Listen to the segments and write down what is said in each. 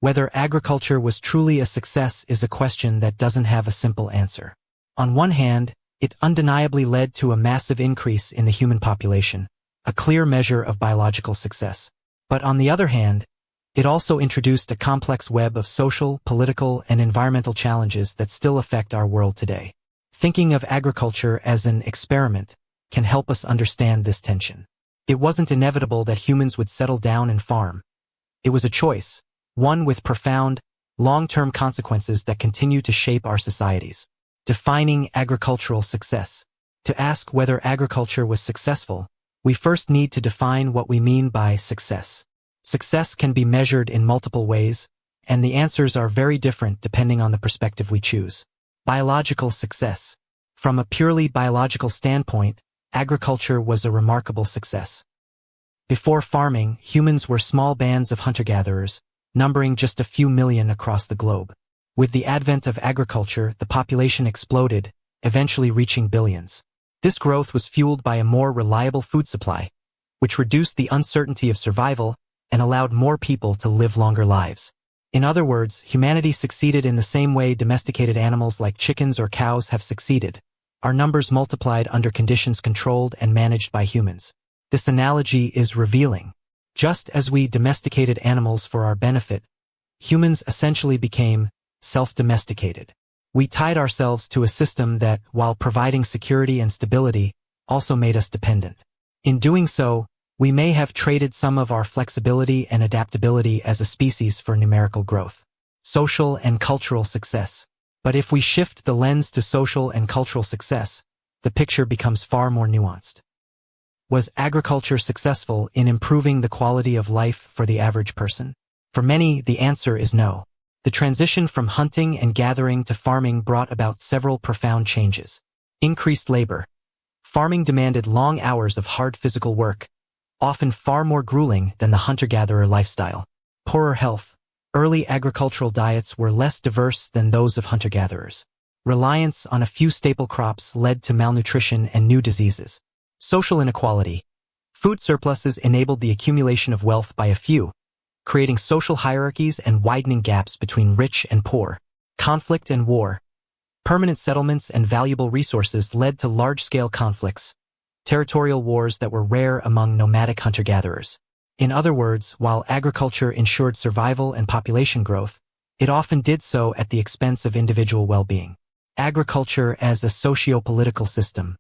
Whether agriculture was truly a success is a question that doesn't have a simple answer. On one hand, it undeniably led to a massive increase in the human population, a clear measure of biological success. But on the other hand, it also introduced a complex web of social, political, and environmental challenges that still affect our world today. Thinking of agriculture as an experiment can help us understand this tension. It wasn't inevitable that humans would settle down and farm. It was a choice, one with profound, long-term consequences that continue to shape our societies. Defining agricultural success. To ask whether agriculture was successful, we first need to define what we mean by success. Success can be measured in multiple ways, and the answers are very different depending on the perspective we choose. Biological success. From a purely biological standpoint, agriculture was a remarkable success. Before farming, humans were small bands of hunter-gatherers, numbering just a few million across the globe. With the advent of agriculture, the population exploded, eventually reaching billions. This growth was fueled by a more reliable food supply, which reduced the uncertainty of survival and allowed more people to live longer lives. In other words, humanity succeeded in the same way domesticated animals like chickens or cows have succeeded. Our numbers multiplied under conditions controlled and managed by humans. This analogy is revealing. Just as we domesticated animals for our benefit, humans essentially became self-domesticated. We tied ourselves to a system that, while providing security and stability, also made us dependent. In doing so, we may have traded some of our flexibility and adaptability as a species for numerical growth. Social and cultural success. But if we shift the lens to social and cultural success, the picture becomes far more nuanced. Was agriculture successful in improving the quality of life for the average person? For many, the answer is no. The transition from hunting and gathering to farming brought about several profound changes. Increased labor. Farming demanded long hours of hard physical work, often far more grueling than the hunter-gatherer lifestyle. Poorer health. Early agricultural diets were less diverse than those of hunter-gatherers. Reliance on a few staple crops led to malnutrition and new diseases. Social inequality. Food surpluses enabled the accumulation of wealth by a few, creating social hierarchies and widening gaps between rich and poor. Conflict and war. Permanent settlements and valuable resources led to large-scale conflicts, territorial wars that were rare among nomadic hunter-gatherers. In other words, while agriculture ensured survival and population growth, it often did so at the expense of individual well-being. Agriculture as a socio-political system.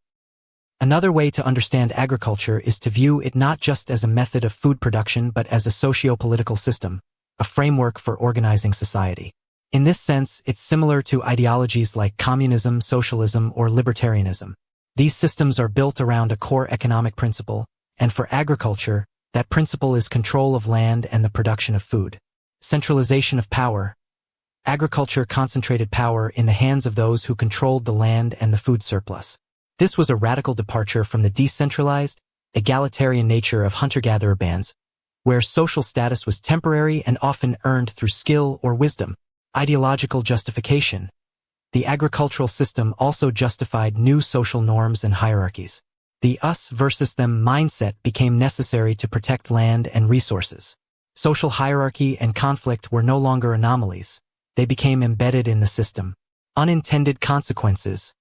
Another way to understand agriculture is to view it not just as a method of food production but as a socio-political system, a framework for organizing society. In this sense, it's similar to ideologies like communism, socialism, or libertarianism. These systems are built around a core economic principle, and for agriculture, that principle is control of land and the production of food. Centralization of power. Agriculture concentrated power in the hands of those who controlled the land and the food surplus. This was a radical departure from the decentralized, egalitarian nature of hunter-gatherer bands, where social status was temporary and often earned through skill or wisdom. Ideological justification. The agricultural system also justified new social norms and hierarchies. The us versus them mindset became necessary to protect land and resources. Social hierarchy and conflict were no longer anomalies. They became embedded in the system. Unintended consequences.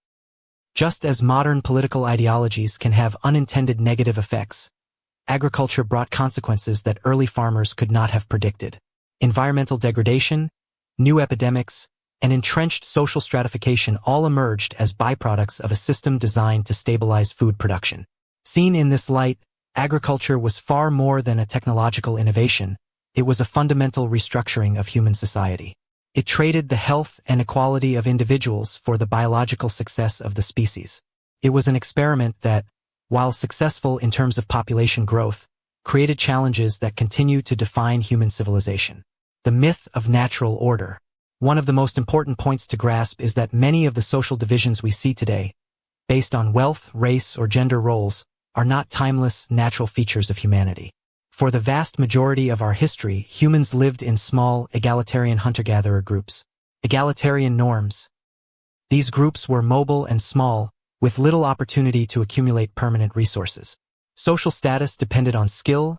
Just as modern political ideologies can have unintended negative effects, agriculture brought consequences that early farmers could not have predicted. Environmental degradation, new epidemics, and entrenched social stratification all emerged as byproducts of a system designed to stabilize food production. Seen in this light, agriculture was far more than a technological innovation. It was a fundamental restructuring of human society. It traded the health and equality of individuals for the biological success of the species. It was an experiment that, while successful in terms of population growth, created challenges that continue to define human civilization. The myth of natural order. One of the most important points to grasp is that many of the social divisions we see today, based on wealth, race, or gender roles, are not timeless, natural features of humanity. For the vast majority of our history, humans lived in small, egalitarian hunter-gatherer groups. Egalitarian norms. These groups were mobile and small, with little opportunity to accumulate permanent resources. Social status depended on skill,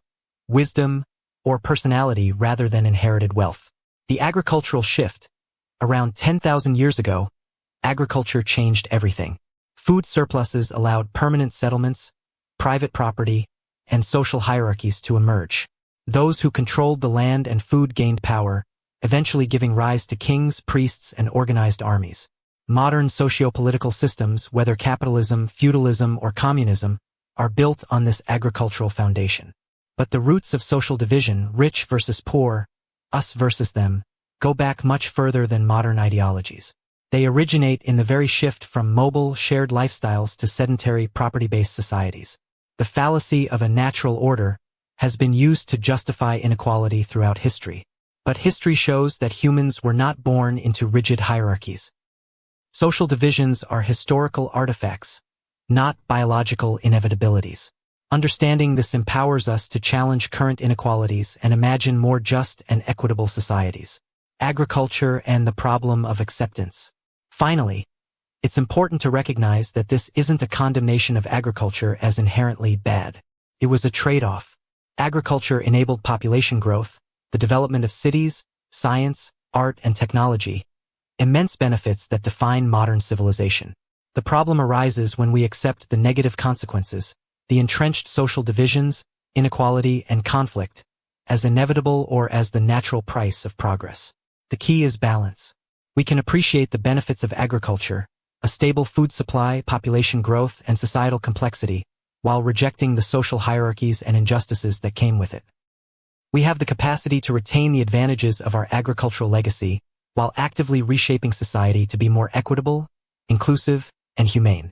wisdom, or personality rather than inherited wealth. The agricultural shift. Around 10,000 years ago, agriculture changed everything. Food surpluses allowed permanent settlements, private property, and social hierarchies to emerge. Those who controlled the land and food gained power, eventually giving rise to kings, priests, and organized armies. Modern socio-political systems, whether capitalism, feudalism, or communism, are built on this agricultural foundation. But the roots of social division, rich versus poor, us versus them, go back much further than modern ideologies. They originate in the very shift from mobile, shared lifestyles to sedentary, property-based societies. The fallacy of a natural order has been used to justify inequality throughout history. But history shows that humans were not born into rigid hierarchies. Social divisions are historical artifacts, not biological inevitabilities. Understanding this empowers us to challenge current inequalities and imagine more just and equitable societies. Agriculture and the problem of acceptance. Finally, it's important to recognize that this isn't a condemnation of agriculture as inherently bad. It was a trade-off. Agriculture enabled population growth, the development of cities, science, art, and technology, immense benefits that define modern civilization. The problem arises when we accept the negative consequences, the entrenched social divisions, inequality, and conflict, as inevitable or as the natural price of progress. The key is balance. We can appreciate the benefits of agriculture, a stable food supply, population growth, and societal complexity, while rejecting the social hierarchies and injustices that came with it. We have the capacity to retain the advantages of our agricultural legacy while actively reshaping society to be more equitable, inclusive, and humane.